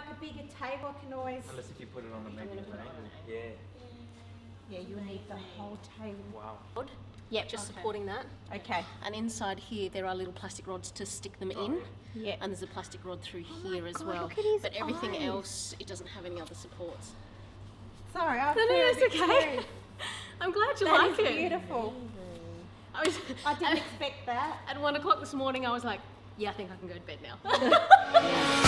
like a bigger table, I can always... Unless if you put it on a maybe an angle. Yeah. Yeah, you need the whole table. Wow. Yep, just supporting that. Okay. And inside here, there are little plastic rods to stick them in. Yeah. And there's a plastic rod through here as well. Look at his But everything eyes. else, it doesn't have any other supports. Sorry, I No, feel it's a bit okay. scary. I'm glad you That like is it. beautiful. I I didn't expect that. At 1 o'clock this morning, I was like, yeah, I think I can go to bed now.